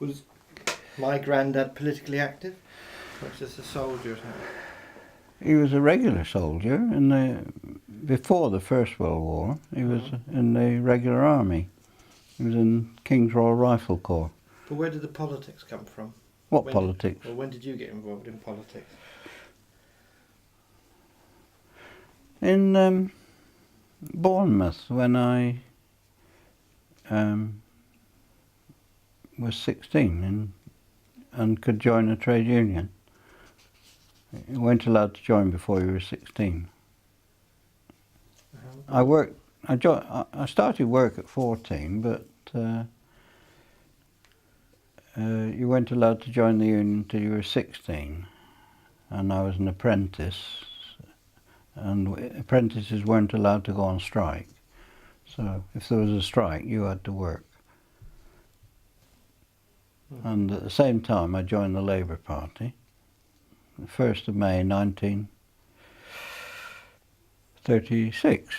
Was my granddad politically active? Or just a soldier? He was a regular soldier before the First World War. He was in the regular army. He was in King's Royal Rifle Corps. But where did the politics come from? What politics? When did you get involved in politics? In Bournemouth, when I was 16 and could join a trade union. You weren't allowed to join before you were 16. I started work at 14, but you weren't allowed to join the union until you were 16. And I was an apprentice, and apprentices weren't allowed to go on strike. So if there was a strike, you had to work. And at the same time, I joined the Labour Party, the 1st of May 1936.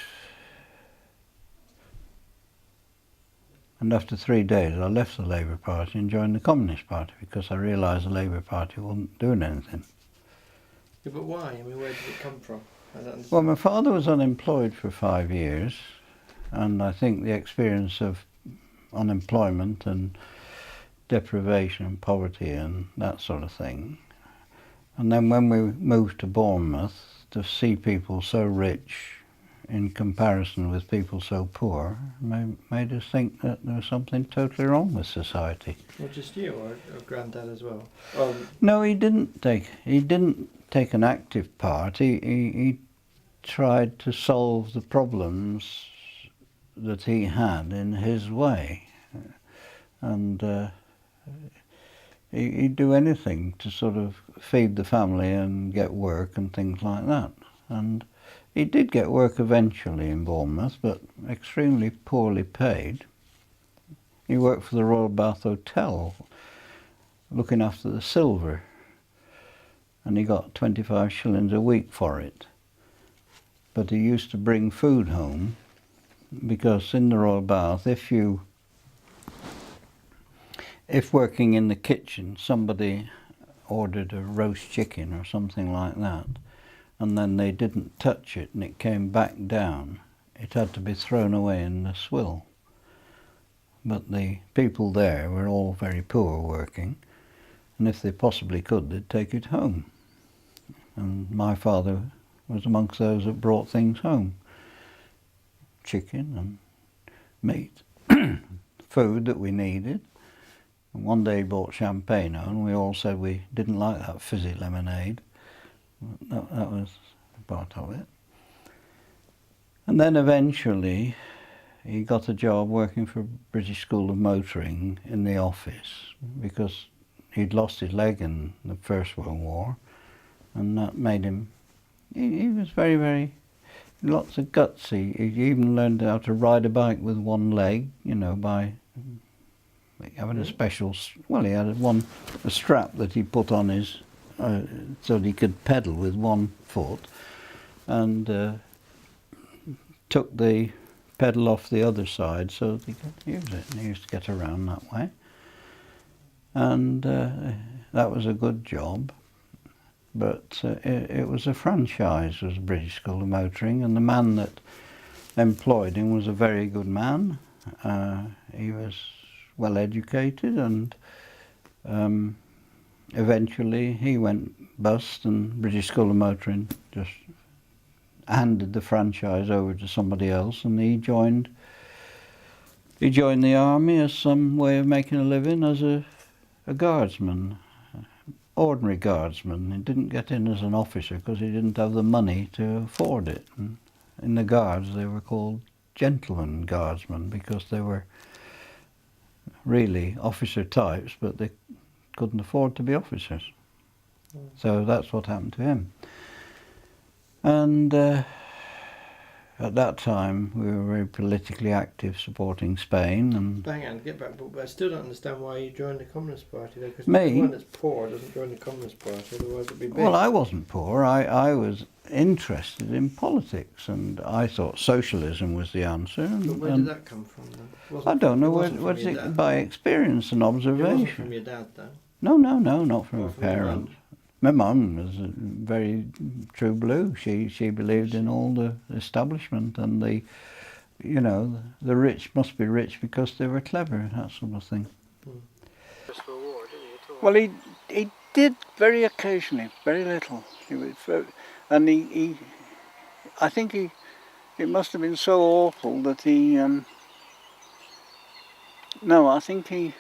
And after 3 days, I left the Labour Party and joined the Communist Party because I realised the Labour Party wasn't doing anything. Yeah, but why? I mean, where did it come from? Well, my father was unemployed for 5 years, and I think the experience of unemployment and deprivation and poverty and that sort of thing. And then when we moved to Bournemouth, to see people so rich in comparison with people so poor made us think that there was something totally wrong with society. Well, just you or Granddad as well? No, he didn't take an active part. He tried to solve the problems that he had in his way, and he'd do anything to sort of feed the family and get work and things like that. And he did get work eventually in Bournemouth, but extremely poorly paid. He worked for the Royal Bath Hotel, looking after the silver, and he got 25 shillings a week for it. But he used to bring food home, because in the Royal Bath, if working in the kitchen, somebody ordered a roast chicken or something like that, and then they didn't touch it and it came back down, it had to be thrown away in the swill. But the people there were all very poor working, and if they possibly could, they'd take it home. And my father was amongst those that brought things home. Chicken and meat, food that we needed. And one day he bought champagne and we all said we didn't like that fizzy lemonade. That was part of it. And then eventually he got a job working for British School of Motoring in the office, because he'd lost his leg in the First World War, and that made him, he was very, very, lots of guts. He even learned how to ride a bike with one leg, you know, by having a special, well, he had a strap that he put on his, so that he could pedal with one foot, and took the pedal off the other side so that he could use it, and he used to get around that way. And that was a good job, but it was a franchise, was British School of Motoring, and the man that employed him was a very good man. He was well educated, and eventually he went bust, and British School of Motoring just handed the franchise over to somebody else, and he joined the army as some way of making a living as a guardsman, ordinary guardsman. He didn't get in as an officer because he didn't have the money to afford it. And in the guards they were called gentlemen guardsmen because they were really officer types, but they couldn't afford to be officers. So that's what happened to him. And at that time we were very politically active, supporting Spain. And hang on, get back, but I still don't understand why you joined the Communist Party, though, because me? anyone that's poor doesn't join the Communist Party, otherwise it'd be big. Well, I wasn't poor. I was interested in politics, and I thought socialism was the answer. But where did that come from then? I don't know, It wasn't from was your it dad. by experience and It wasn't observation? from your dad, though. No, not from Or a from your parent. mum. My mum was a very true blue. She believed in all the establishment and the, you know, the rich must be rich because they were clever, that sort of thing. First World War, did he at all? Well, he did very occasionally, very little. He would, and I think it must have been so awful that he. No, I think he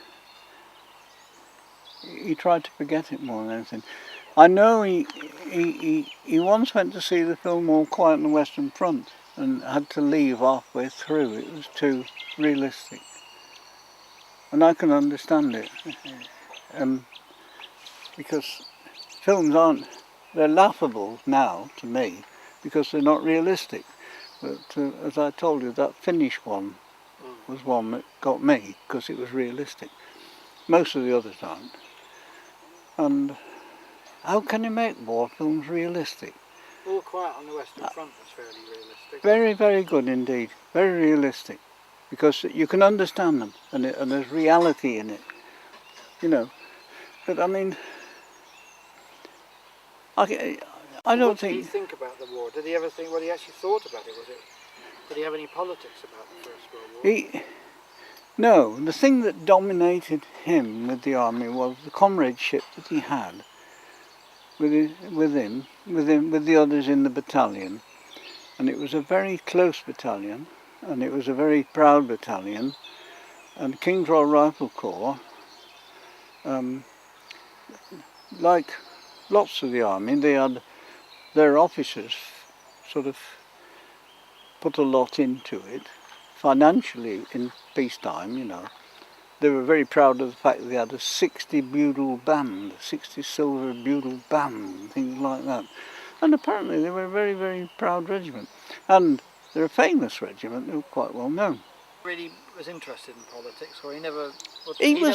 tried to forget it more than anything. I know he once went to see the film All Quiet on the Western Front and had to leave halfway through. It was too realistic, and I can understand it, because films they're laughable now to me because they're not realistic. But as I told you, that Finnish one was one that got me because it was realistic. Most of the others aren't. And how can you make war films realistic? All Quiet on the Western Front was fairly realistic. Very, very good indeed. Very realistic. Because you can understand them and there's reality in it. You know. But I mean, I don't What think... did he think about the war? Did he ever think what he actually thought about it? Did he have any politics about the First World War? No, the thing that dominated him with the army was the comradeship that he had with the others in the battalion. And it was a very close battalion, and it was a very proud battalion. And King's Royal Rifle Corps, like lots of the army, they had their officers sort of put a lot into it, financially in peacetime, you know. They were very proud of the fact that they had a 60 bugle band, 60 silver bugle band, things like that. And apparently they were a very, very proud regiment. And they're a famous regiment, they were quite well known. Really was interested in politics, or he never thought about He the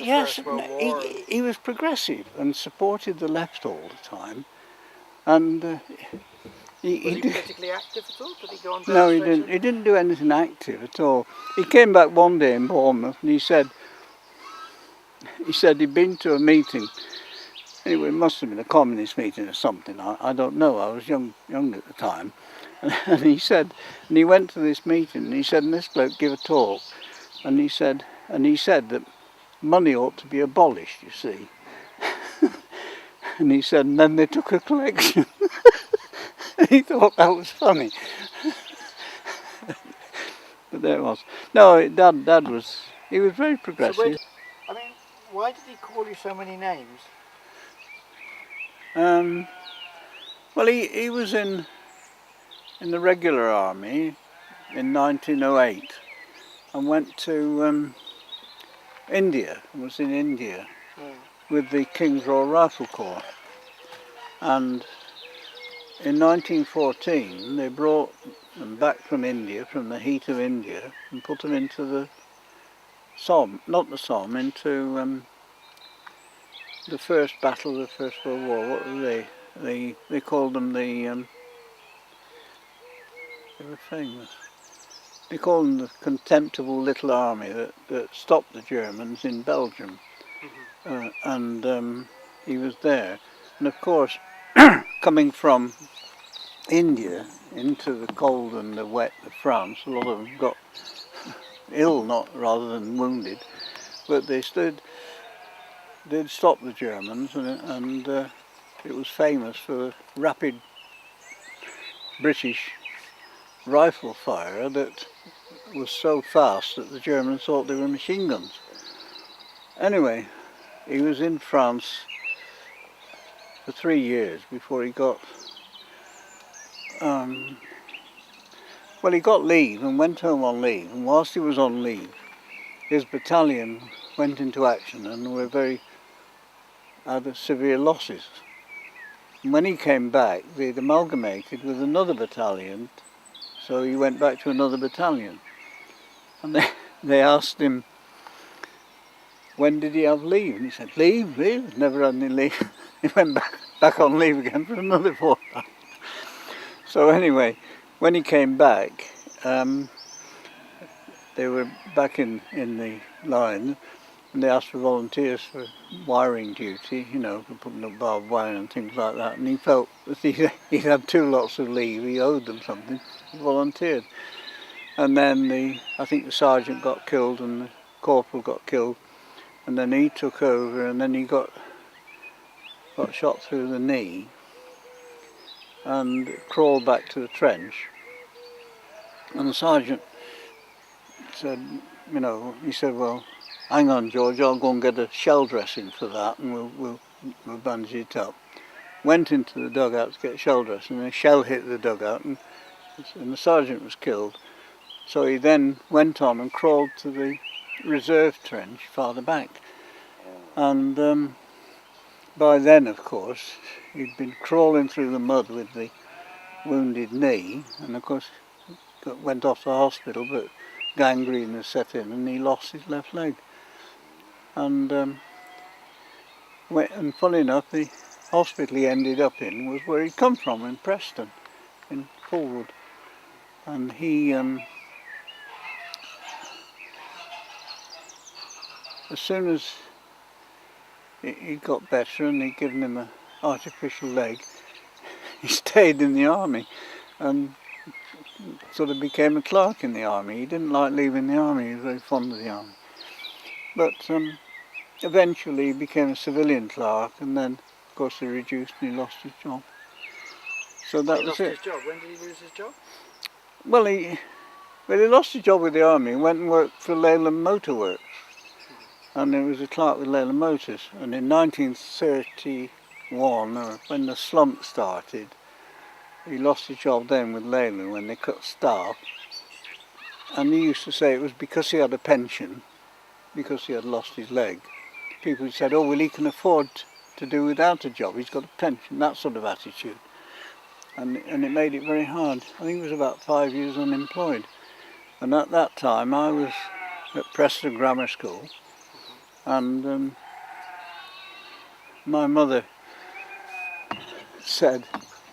First World War? he was progressive and supported the left all the time. And Was he politically active at all? Did he go on no, he demonstrations? didn't. He didn't do anything active at all. He came back one day in Bournemouth and he said he'd been to a meeting. Anyway, it must have been a communist meeting or something. I don't know. I was young at the time. And he said, and he went to this meeting and he said, and this bloke gave a talk, and he said that money ought to be abolished, you see. And he said, and then they took a collection. He thought that was funny. But there it was. No, Dad was, he was very progressive. I mean, why did he call you so many names? Well, he was in the regular army in 1908 and went to India, was in India with the King's Royal Rifle Corps. And in 1914 they brought them back from India, from the heat of India, and put them into the Somme, not the Somme, into the first battle of the First World War. What were they? They called them the... they were famous. They called them the contemptible little army that stopped the Germans in Belgium. And he was there. And of course, coming from India into the cold and the wet of France, a lot of them got ill, rather than wounded, but they'd stop the Germans, and it was famous for rapid British rifle fire that was so fast that the Germans thought they were machine guns. Anyway, he was in France for 3 years before he got he got leave and went home on leave, and whilst he was on leave his battalion went into action and had severe losses. And when he came back, they'd amalgamated with another battalion, so he went back to another battalion. And they asked him, when did he have leave? And he said, leave? Never had any leave. He went back on leave again for another fortnight. So anyway, when he came back, they were back in the line, and they asked for volunteers for wiring duty, you know, for putting up barbed wire and things like that. And he felt that he'd had 2 lots of leave, he owed them something, he volunteered. And then I think the sergeant got killed and the corporal got killed, and then he took over, and then he got shot through the knee and crawled back to the trench. And the sergeant said, you know, he said, well, hang on, George, I'll go and get a shell dressing for that, and we'll bandage it up. Went into the dugout to get shell dressing, and a shell hit the dugout, and the sergeant was killed. So he then went on and crawled to the reserve trench farther back. And by then, of course, he'd been crawling through the mud with the wounded knee, and of course went off to hospital, but gangrene had set in and he lost his left leg. And funny enough, the hospital he ended up in was where he'd come from, in Preston, in Fulwood. And he, as soon as he got better and he'd given him an artificial leg, he stayed in the army and sort of became a clerk in the army. He didn't like leaving the army, he was very fond of the army. But eventually he became a civilian clerk, and then of course they reduced and he lost his job. So that was it. He lost his job. When did he lose his job? Well, he lost his job with the army and went and worked for Leyland Motor Works. And he was a clerk with Leyland Motors. And in 1931, when the slump started, he lost his job then with Leyland when they cut staff. And he used to say it was because he had a pension, because he had lost his leg. People said, oh, well, he can afford to do without a job, he's got a pension, that sort of attitude. And it made it very hard. I think he was about 5 years unemployed. And at that time I was at Preston Grammar School, and my mother said,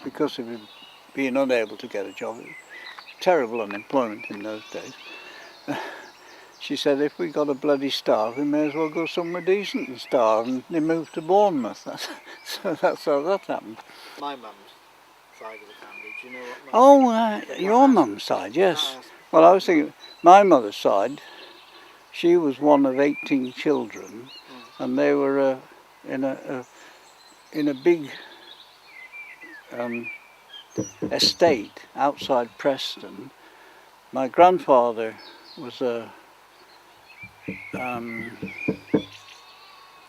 because of him being unable to get a job, terrible unemployment in those days, she said, if we got a bloody starve, we may as well go somewhere decent and starve, and they moved to Bournemouth. So that's how that happened. My mum's side of the family, do you know what? Your mum's side, yes. Well, I was thinking, my mother's side, she was one of 18 children, and they were in a big estate outside Preston. My grandfather was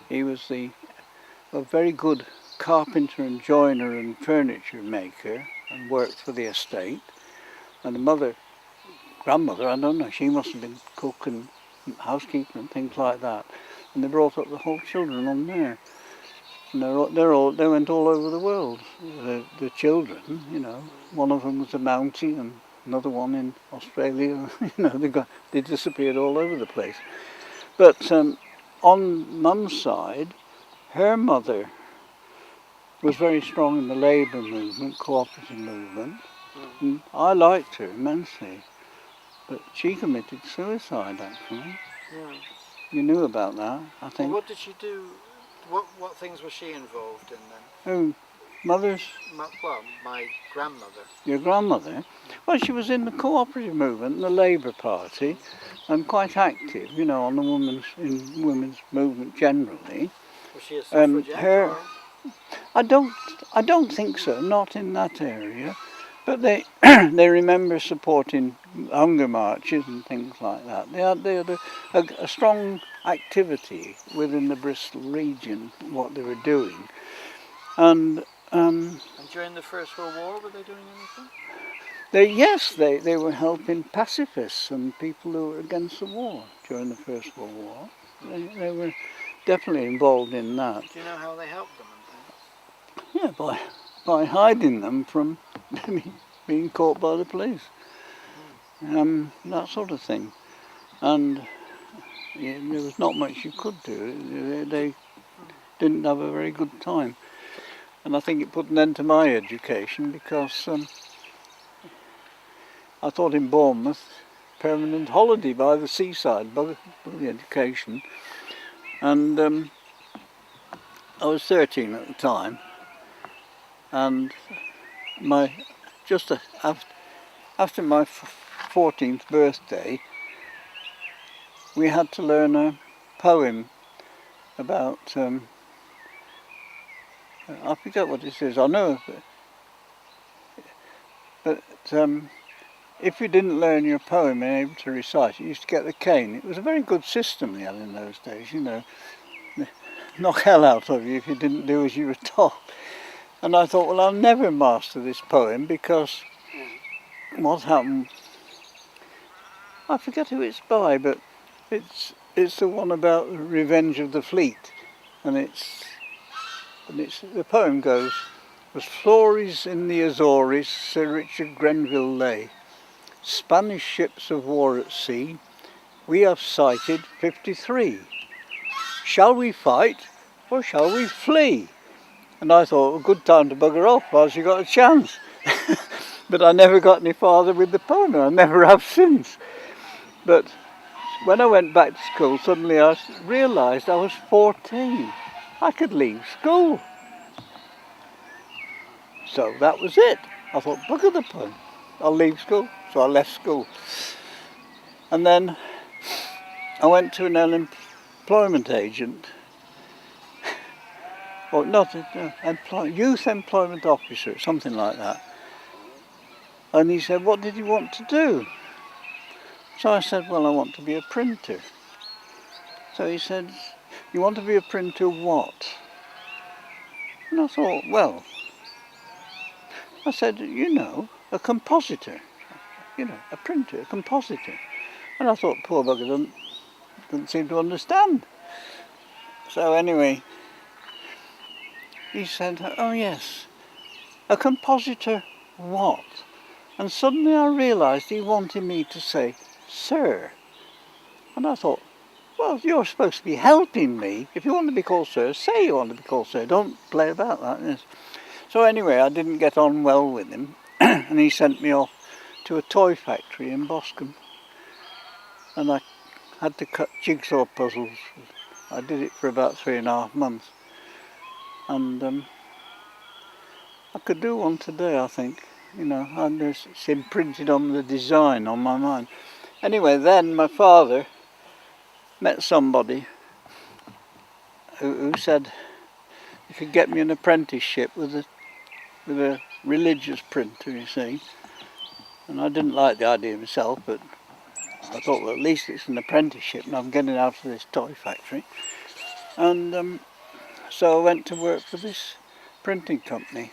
he was a very good carpenter and joiner and furniture maker, and worked for the estate. And the grandmother, I don't know, she must have been cook and housekeeper and things like that. And they brought up the whole children on there. And they went all over the world. The children, you know, one of them was a Mountie and another one in Australia. You know, they disappeared all over the place. But on Mum's side, her mother was very strong in the labour movement, cooperative movement. And I liked her immensely. But she committed suicide, actually. Yeah. You knew about that, I think. Well, what did she do? What things was she involved in then? Oh, mother's? My grandmother. Your grandmother? Well, she was in the cooperative movement, the Labour Party, and quite active, you know, on the women's movement generally. Was she a suffragette? I don't think so, not in that area. But they remember supporting hunger marches and things like that. They had a strong activity within the Bristol region, what they were doing. And during the First World War, were they doing anything? They were helping pacifists and people who were against the war during the First World War. They were definitely involved in that. Do you know how they helped them and things? Yeah, by hiding them from being caught by the police, that sort of thing. And there was not much you could do. They didn't have a very good time. And I think it put an end to my education because I thought in Bournemouth, permanent holiday by the seaside, brilliant education. And I was 13 at the time, and after my 14th birthday, we had to learn a poem about, I forget what it is, I know, but if you didn't learn your poem and able to recite it, you used to get the cane. It was a very good system we had in those days, you know. Knock hell out of you if you didn't do as you were told. And I thought, well, I'll never master this poem, because what happened, I forget who it's by, but it's the one about the Revenge of the Fleet, and the poem goes, "Was Flores in the Azores, Sir Richard Grenville lay. Spanish ships of war at sea, we have sighted 53. Shall we fight, or shall we flee?" And I thought, a good time to bugger off whilst you got a chance. But I never got any farther with the poem, I never have since. But when I went back to school, suddenly I realised I was 14. I could leave school. So that was it. I thought, bugger the poem, I'll leave school. So I left school. And then I went to an unemployment agent, or not, youth employment officer, something like that. And he said, what did you want to do? So I said, well, I want to be a printer. So he said, you want to be a printer what? And I thought, well, I said, you know, a compositor. You know, a printer, a compositor. And I thought, poor bugger doesn't seem to understand. So anyway, he said, oh yes, a compositor what? And suddenly I realised he wanted me to say, sir. And I thought, well, you're supposed to be helping me. If you want to be called sir, say you want to be called sir. Don't play about that. Yes. So anyway, I didn't get on well with him, and he sent me off to a toy factory in Boscombe. And I had to cut jigsaw puzzles. I did it for about 3.5 months. And I could do one today, I think. You know, and it's imprinted on the design on my mind. Anyway, then my father met somebody who said he could get me an apprenticeship with a religious printer, you see. And I didn't like the idea myself, but I thought, well, at least it's an apprenticeship and I'm getting out of this toy factory. And so I went to work for this printing company,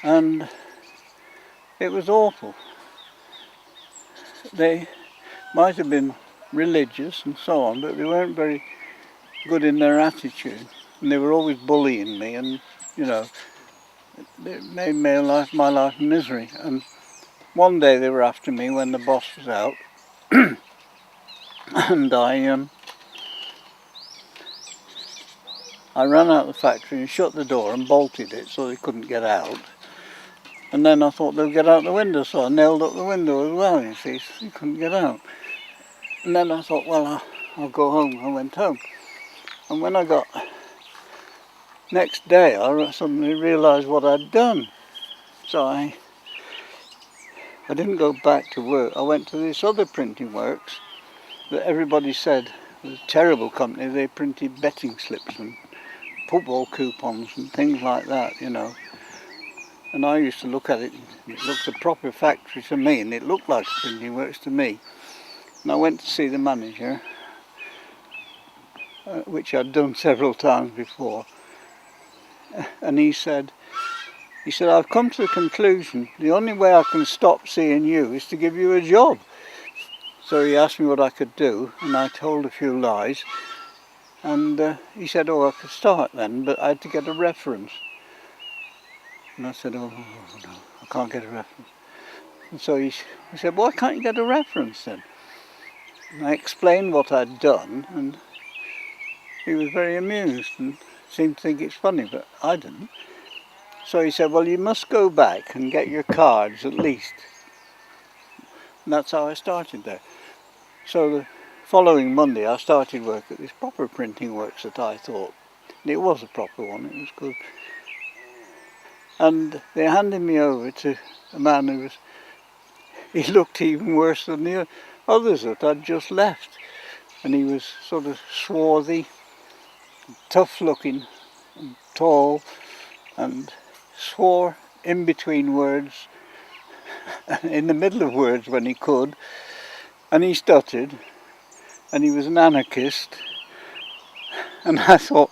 and it was awful. They might have been religious and so on, but they weren't very good in their attitude, and they were always bullying me, and you know, it made my life misery. And one day they were after me when the boss was out, and I ran out of the factory and shut the door and bolted it so they couldn't get out. And then I thought they'd get out the window, so I nailed up the window as well, you see, so they couldn't get out. And then I thought, well, I'll go home. I went home. And when I got next day, I suddenly realised what I'd done. So I didn't go back to work. I went to this other printing works that everybody said was a terrible company. They printed betting slips and football coupons and things like that, you know. And I used to look at it, and it looked a proper factory to me, and it looked like a printing works to me. And I went to see the manager, which I'd done several times before, and he said, I've come to the conclusion the only way I can stop seeing you is to give you a job. So he asked me what I could do, and I told a few lies, and he said, oh, I could start then, but I had to get a reference. And I said, oh no, I can't get a reference. And so he said, why can't you get a reference then? And I explained what I'd done, and he was very amused and seemed to think it's funny, but I didn't. So he said, well, you must go back and get your cards at least And that's how I started there. So the following Monday I started work at this proper printing works that I thought, and it was a proper one, it was good. And they handed me over to a man who was, he looked even worse than the others that I'd just left. And he was sort of swarthy, tough looking, and tall, and swore in between words, in the middle of words when he could, and he stuttered, and he was an anarchist. And I thought,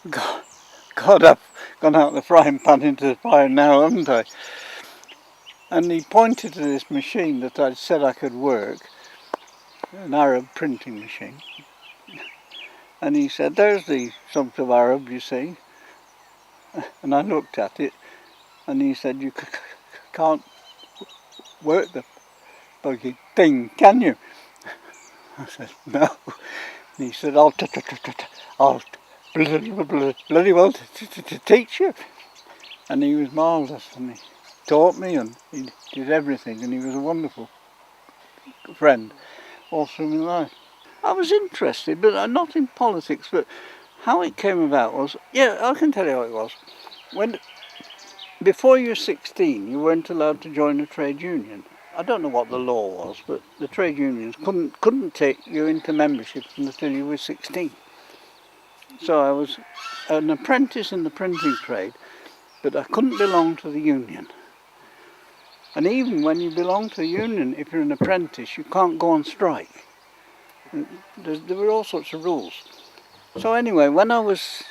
God, I've gone out of the frying pan into the fire now, haven't I? And he pointed to this machine that I'd said I could work, an Arab printing machine. And he said, there's the sort of Arab, you see. And I looked at it, and he said, you can't work the buggy thing, can you? I said, no. And he said, I'll bloody well teach you. And he was marvellous, and he taught me, and he did everything, and he was a wonderful friend all through my life. I was interested, but not in politics, but how it came about was, yeah, I can tell you how it was. Before you're 16, you weren't allowed to join a trade union. I don't know what the law was, but the trade unions couldn't take you into membership until you were 16. So I was an apprentice in the printing trade, but I couldn't belong to the union. And even when you belong to a union, if you're an apprentice, you can't go on strike. There were all sorts of rules. So anyway, it was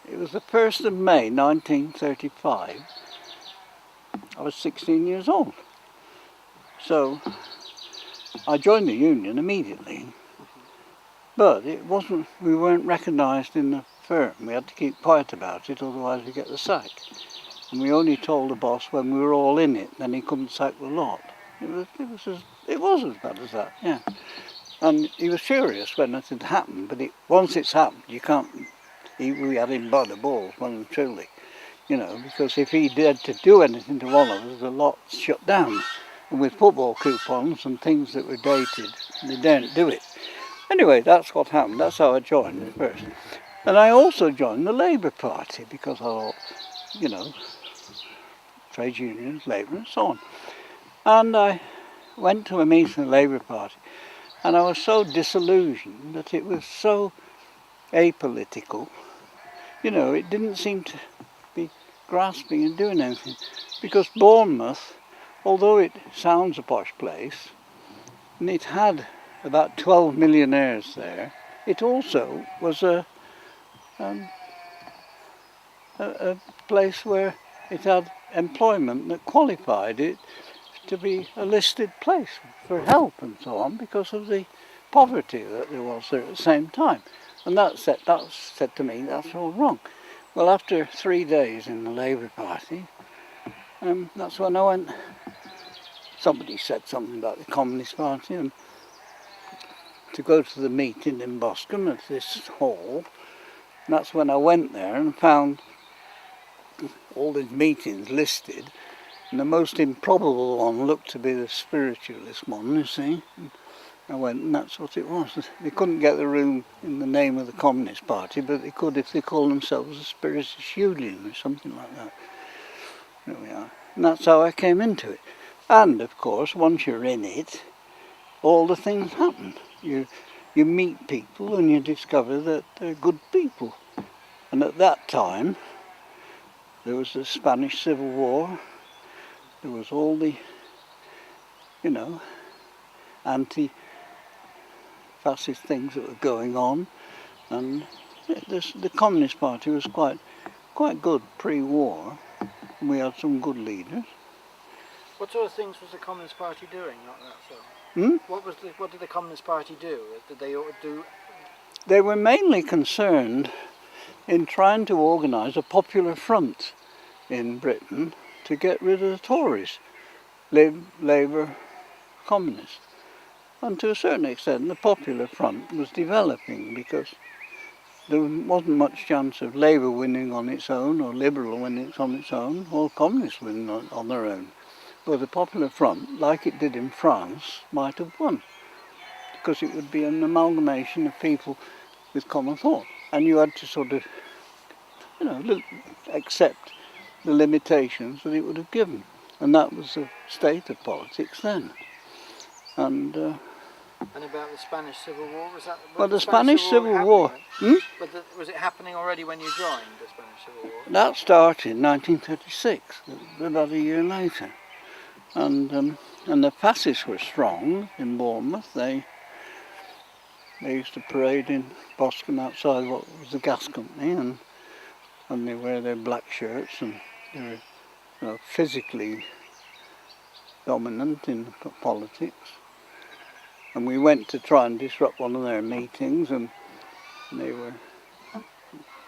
the 1st of May 1935, I was 16 years old. So I joined the union immediately, but we weren't recognised in the firm. We had to keep quiet about it, otherwise we'd get the sack. And we only told the boss when we were all in it, then he couldn't sack the lot. It was as bad as that, yeah. And he was furious when it had happened, but once it's happened, you can't. We had him by the balls, well and truly, because if he dared to do anything to one of us, the lot's shut down. And with football coupons and things that were dated, they daren't do it. Anyway, that's what happened. That's how I joined at first. And I also joined the Labour Party because I thought, trade unions, Labour and so on. And I went to a meeting of the Labour Party, and I was so disillusioned that it was so apolitical. It didn't seem to be grasping and doing anything. Because Bournemouth, although it sounds a posh place, and it had about 12 millionaires there, it also was a place where it had employment that qualified it to be a listed place for help and so on because of the poverty that there was there at the same time. And that said to me, that's all wrong. Well, after 3 days in the Labour Party, that's when I went. Somebody said something about the Communist Party, and to go to the meeting in Boscombe at this hall. And that's when I went there and found all these meetings listed, and the most improbable one looked to be the spiritualist one, you see. And I went, and that's what it was. They couldn't get the room in the name of the Communist Party, but they could if they called themselves a Spiritist Union or something like that. There we are. And that's how I came into it. And of course, once you're in it, all the things happen. You meet people and you discover that they're good people. And at that time, there was the Spanish Civil War. There was all the, anti-fascist things that were going on. And the Communist Party was quite good pre-war. And we had some good leaders. What sort of things was the Communist Party doing? Not that so. What did the Communist Party do? Did they do? They were mainly concerned in trying to organise a popular front in Britain to get rid of the Tories, Labour, Communists. And to a certain extent the popular front was developing because there wasn't much chance of Labour winning on its own or Liberal winning on its own or Communists winning on their own. But the Popular Front, like it did in France, might have won, because it would be an amalgamation of people with common thought, and you had to sort of, you know, accept the limitations that it would have given, and that was the state of politics then. And about the Spanish Civil War, was that? Well, the Spanish Civil War. Was it happening already when you joined the Spanish Civil War? That started in 1936, about a year later, and the fascists were strong in Bournemouth. They used to parade in Boscombe outside what was the gas company, and they wear their black shirts, and they were, you know, physically dominant in politics. And we went to try and disrupt one of their meetings, and they were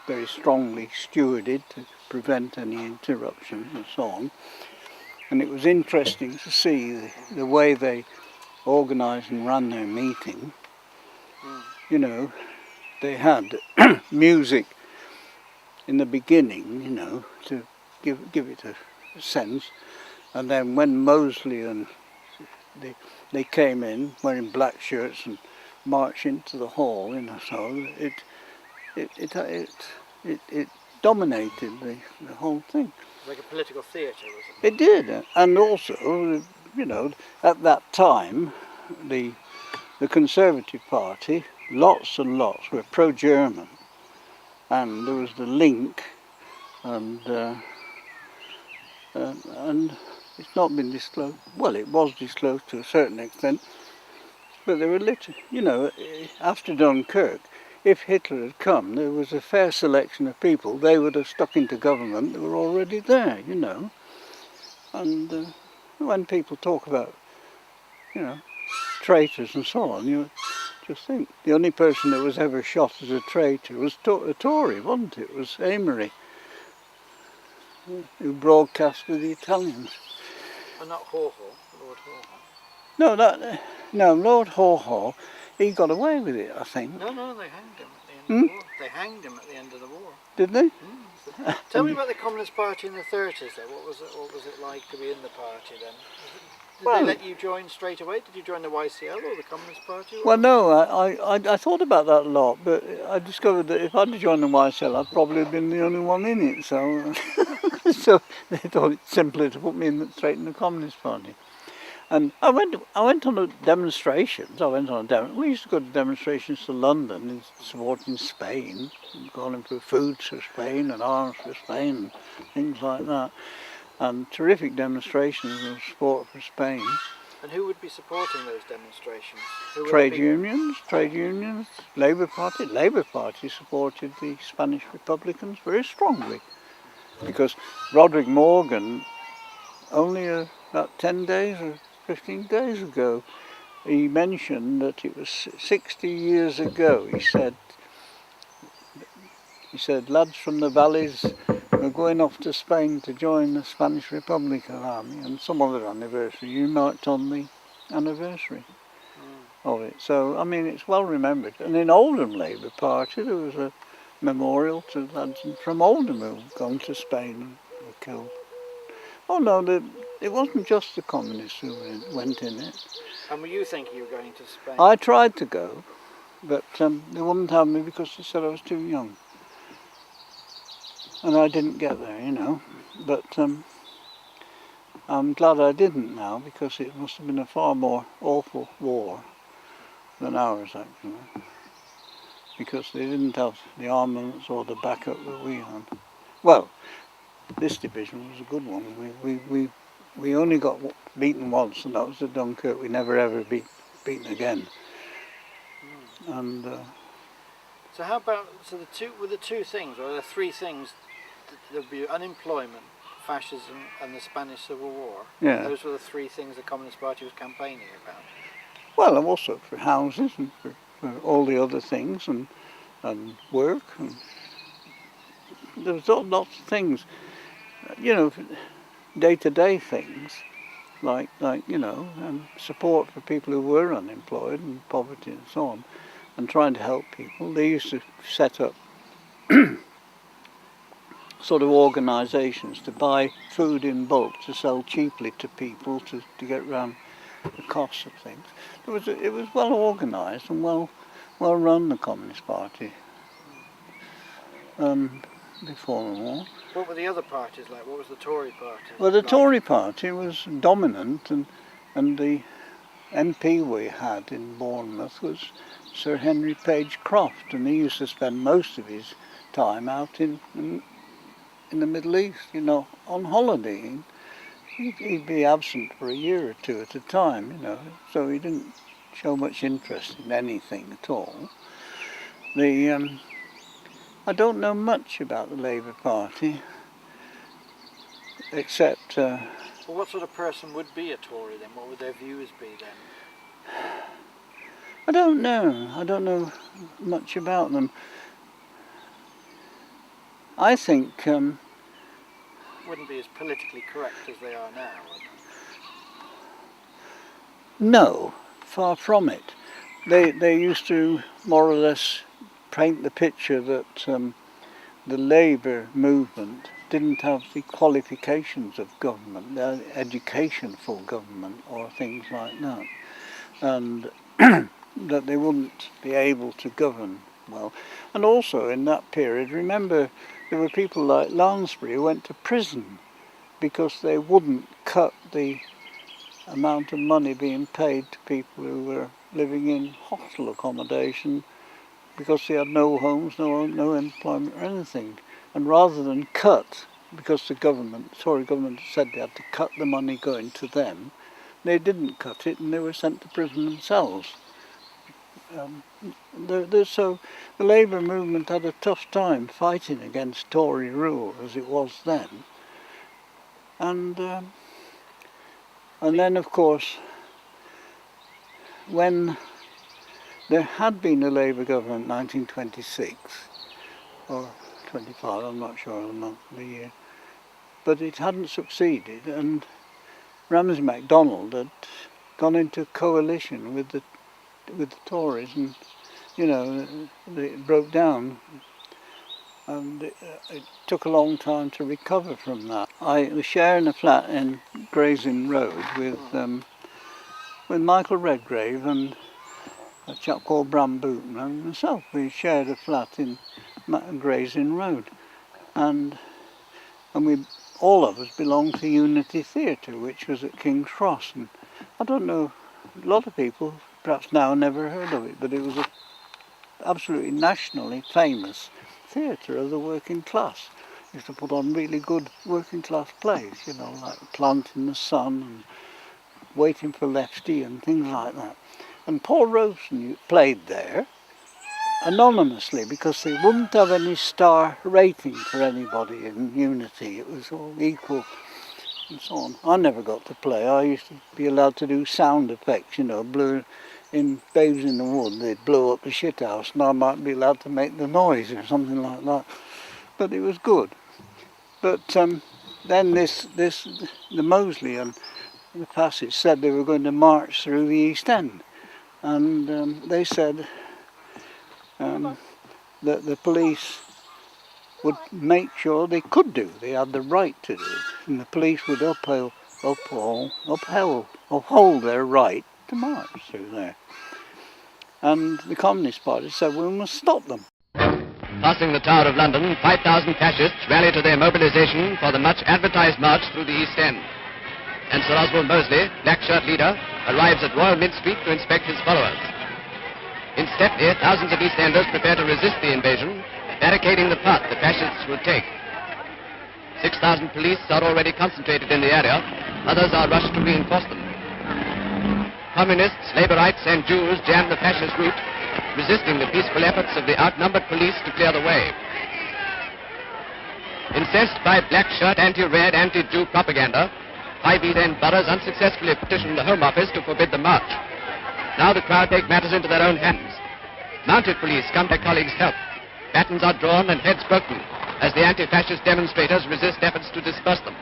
very strongly stewarded to prevent any interruptions and so on. And it was interesting to see the way they organised and ran their meeting. You know, they had music in the beginning, you know, to give it a sense. And then when Mosley and they came in wearing black shirts and marched into the hall, you know, so it dominated the whole thing. Like a political theatre, was it? It did, and also, you know, at that time, the Conservative Party, lots and lots were pro-German, and there was the link, and it's not been disclosed. Well, it was disclosed to a certain extent, but there were you know, after Dunkirk, if Hitler had come, there was a fair selection of people. They would have stuck into government that were already there, you know. And when people talk about, you know, traitors and so on, you just think the only person that was ever shot as a traitor was a Tory, wasn't it? It was Amory, who broadcast to the Italians. And not Lord Haw-Haw. No, Lord Haw-Haw, he got away with it, I think. No, they hanged him at the end of the war. They hanged him at the end of the war. Did they? Tell me about the Communist Party in the 30s then. What was it like to be in the party then? Did they let you join straight away? Did you join the YCL or the Communist Party? Well, no, I thought about that a lot, but I discovered that if I'd joined the YCL, I'd probably have been the only one in it, so so they thought it simpler to put me straight in the Communist Party. And I went on demonstrations. We used to go to demonstrations to London in supporting Spain, calling for food for Spain and arms for Spain and things like that. And terrific demonstrations of support for Spain. And who would be supporting those demonstrations? Trade unions, Labour Party. Labour Party supported the Spanish Republicans very strongly, because Roderick Morgan, only about 10 days or 15 days ago, he mentioned that it was 60 years ago, he said, lads from the valleys are going off to Spain to join the Spanish Republican Army, and some other anniversary, you marked on the anniversary of it. So, I mean, it's well remembered. And in Oldham Labour Party, there was a memorial to lads from Oldham who had gone to Spain and were killed. Oh no, it wasn't just the communists who went in it. And were you thinking you were going to Spain? I tried to go, but they wouldn't have me because they said I was too young. And I didn't get there, you know. But I'm glad I didn't now, because it must have been a far more awful war than ours, actually. Because they didn't have the armaments or the backup that we had. Well, this division was a good one. We only got beaten once, and that was at Dunkirk. We never ever beaten again. And so how about the two things, or the three things? There'd be unemployment, fascism, and the Spanish Civil War. Yeah. Those were the three things the Communist Party was campaigning about. Well, and also for houses and for all the other things, and work, and there was lots of things, you know, day-to-day things, like you know, support for people who were unemployed and poverty and so on, and trying to help people. They used to set up sort of organisations to buy food in bulk to sell cheaply to people to get round the costs of things. It was well organised and well run, the Communist Party, before the war. What were the other parties like? What was the Tory party? Well, the like? Tory party was dominant, and the MP we had in Bournemouth was Sir Henry Page Croft, and he used to spend most of his time out in the Middle East, you know, on holiday. He'd be absent for a year or two at a time, you know, so he didn't show much interest in anything at all. I don't know much about the Labour Party, except... well, what sort of person would be a Tory then? What would their views be then? I don't know. I don't know much about them. I think... wouldn't be as politically correct as they are now, would they? No, far from it. They used to more or less paint the picture that the Labour movement didn't have the qualifications of government, education for government or things like that, and that they wouldn't be able to govern well. And also in that period, remember, there were people like Lansbury who went to prison because they wouldn't cut the amount of money being paid to people who were living in hostel accommodation because they had no homes, no employment or anything. And rather than cut, because the Tory government said they had to cut the money going to them, they didn't cut it and they were sent to prison themselves. So the Labour movement had a tough time fighting against Tory rule as it was then. And then, of course, when there had been a Labour government in 1926, or 25, I'm not sure of the month of the year, but it hadn't succeeded, and Ramsay MacDonald had gone into coalition with the Tories, and you know, it broke down, and it took a long time to recover from that. I was sharing a flat in Gray's Inn Road with Michael Redgrave and a chap called Bram Booton and myself. We shared a flat in Gray's Inn Road, and we all of us belonged to Unity Theatre, which was at King's Cross, and I don't know, a lot of people perhaps now never heard of it, but it was an absolutely nationally famous theatre of the working class. It used to put on really good working class plays, you know, like Plant in the Sun and Waiting for Lefty and things like that. And Paul Robeson played there anonymously because they wouldn't have any star rating for anybody in Unity. It was all equal and so on. I never got to play. I used to be allowed to do sound effects, you know, in Babes in the Wood, they'd blow up the shithouse and I might be allowed to make the noise or something like that. But it was good. But then the Moseley and the Passage said they were going to march through the East End. And they said that the police would make sure they could do. They had the right to do it. And the police would uphold their right to march through there. And the Communist Party said, we must stop them. Passing the Tower of London, 5,000 fascists rally to their mobilisation for the much advertised march through the East End. And Sir Oswald Moseley, black shirt leader, arrives at Royal Mint Street to inspect his followers. In Stepney, thousands of East Enders prepare to resist the invasion, barricading the path the fascists would take. 6,000 police are already concentrated in the area, others are rushed to reinforce them. Communists, Labourites and Jews jam the fascist route, resisting the peaceful efforts of the outnumbered police to clear the way. Incensed by black shirt, anti-red, anti-Jew propaganda, 5 East End boroughs unsuccessfully petitioned the Home Office to forbid the march. Now the crowd take matters into their own hands. Mounted police come to colleagues' help. Batons are drawn and heads broken as the anti-fascist demonstrators resist efforts to disperse them.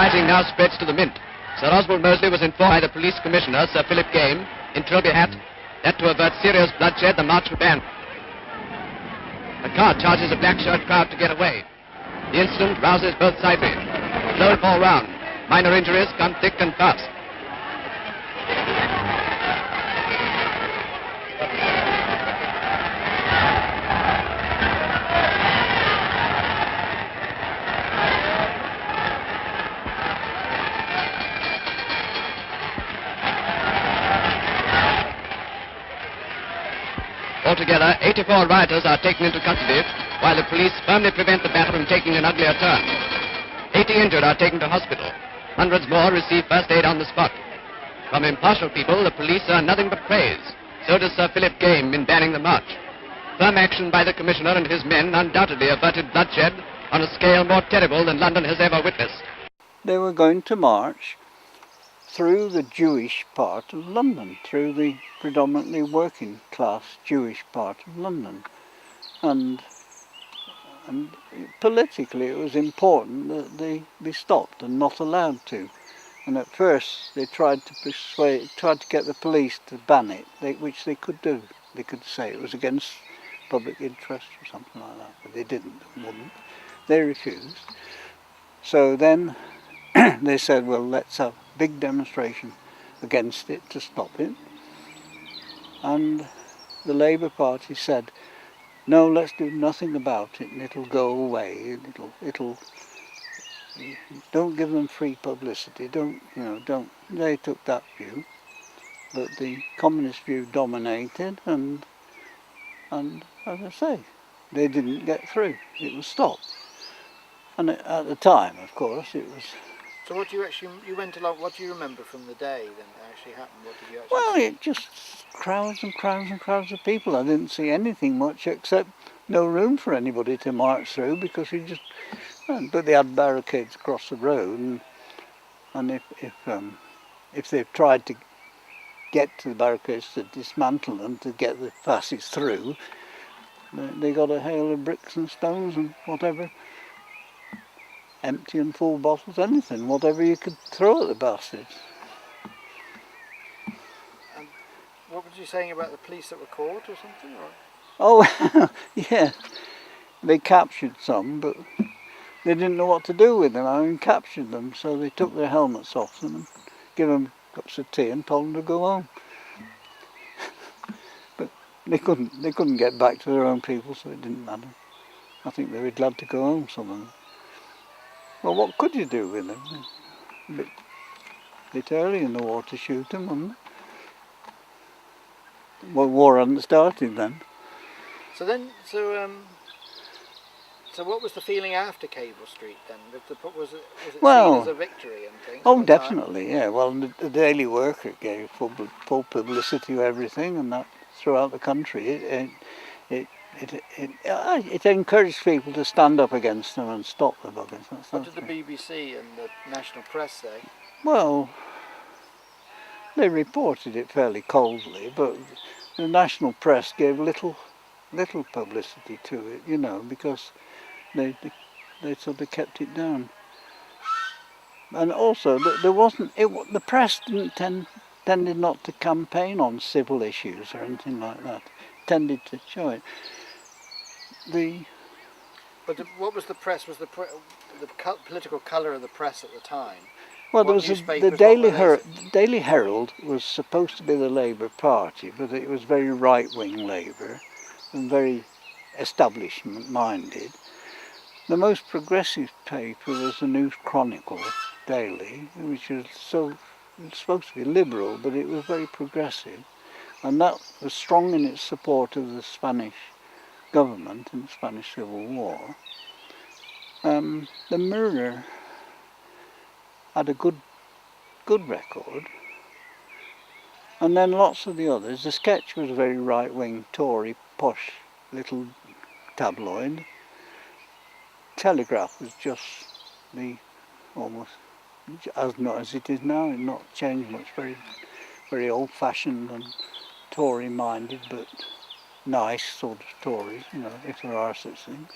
fighting now spreads to the Mint. Sir Oswald Mosley was informed by the police commissioner, Sir Philip Game, in Trilby Hat, that to avert serious bloodshed, the march was banned. A car charges a black-shirt crowd to get away. The incident rouses both sides. Blows all round. Minor injuries come thick and fast. Altogether, 84 rioters are taken into custody, while the police firmly prevent the battle from taking an uglier turn. 80 injured are taken to hospital. Hundreds more receive first aid on the spot. From impartial people, the police earn nothing but praise. So does Sir Philip Game in banning the march. Firm action by the Commissioner and his men undoubtedly averted bloodshed on a scale more terrible than London has ever witnessed. They were going to march through the Jewish part of London, through the predominantly working class Jewish part of London. And politically it was important that they be stopped and not allowed to. And at first they tried to get the police to ban it, which they could do. They could say it was against public interest or something like that, but they didn't and wouldn't. They refused. So then they said, well, let's have a big demonstration against it to stop it. And the Labour Party said, no, let's do nothing about it and it'll go away. Don't give them free publicity. Don't. They took that view, but the communist view dominated, and as I say, they didn't get through. It was stopped. And at the time, of course, it was. So what do you went along, what do you remember from the day then that actually happened? What did you actually Well, see? it just crowds and crowds and crowds of people. I didn't see anything much except no room for anybody to march through because but they had barricades across the road, and if they've tried to get to the barricades to dismantle them to get the fascists through, they got a hail of bricks and stones and whatever. Empty and full bottles, anything, whatever you could throw at the bastards. And what was you saying about the police that were caught or something? Or? Oh, yeah, they captured some, but they didn't know what to do with them. I mean, captured them, so they took their helmets off them and gave them cups of tea and told them to go home. But they couldn't get back to their own people, so it didn't matter. I think they were glad to go home, some of them. Well, what could you do with them? A bit early in the war to shoot them, wasn't it? Well, war hadn't started then. So what was the feeling after Cable Street then? Was it Well, seen as a victory and things? Oh, at the time? definitely, yeah. Well, the Daily Worker gave full publicity to everything, and that throughout the country. It encouraged people to stand up against them and stop the buggers. What did the BBC and the national press say? Well, they reported it fairly coldly, but the national press gave little publicity to it, because they sort of kept it down. And also, there wasn't. The press tended not to campaign on civil issues or anything like that. It tended to show it. But what was the press? Was the political colour of the press at the time? Well, there What was newspapers, the Daily what were they? Daily Herald was supposed to be the Labour Party, but it was very right-wing Labour and very establishment-minded. The most progressive paper was the News Chronicle Daily, which was supposed to be liberal, but it was very progressive, and that was strong in its support of the Spanish government in the Spanish Civil War. The Mirror had a good record, and then lots of the others. The Sketch was a very right-wing Tory posh little tabloid. Telegraph was just almost as it is now. It not changed much. Very, very old-fashioned and Tory-minded, but nice sort of Tories, if there are such things.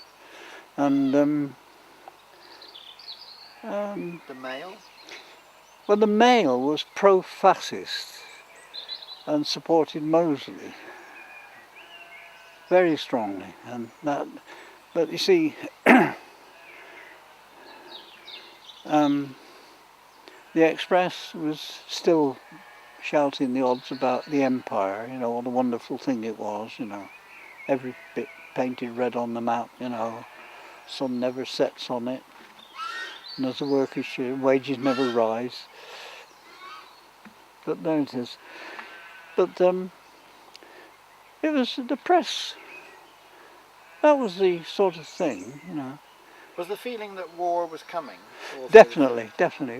And The Mail? Well, the Mail was pro-fascist and supported Mosley very strongly, and that. But you see, the Express was still shouting the odds about the Empire. You know, what a wonderful thing it was. You know, every bit painted red on the map. You know, sun never sets on it, and as a worker, wages never rise. But there it is. But it was the press. That was the sort of thing, you know. Was the feeling that war was coming? Also Definitely, definitely.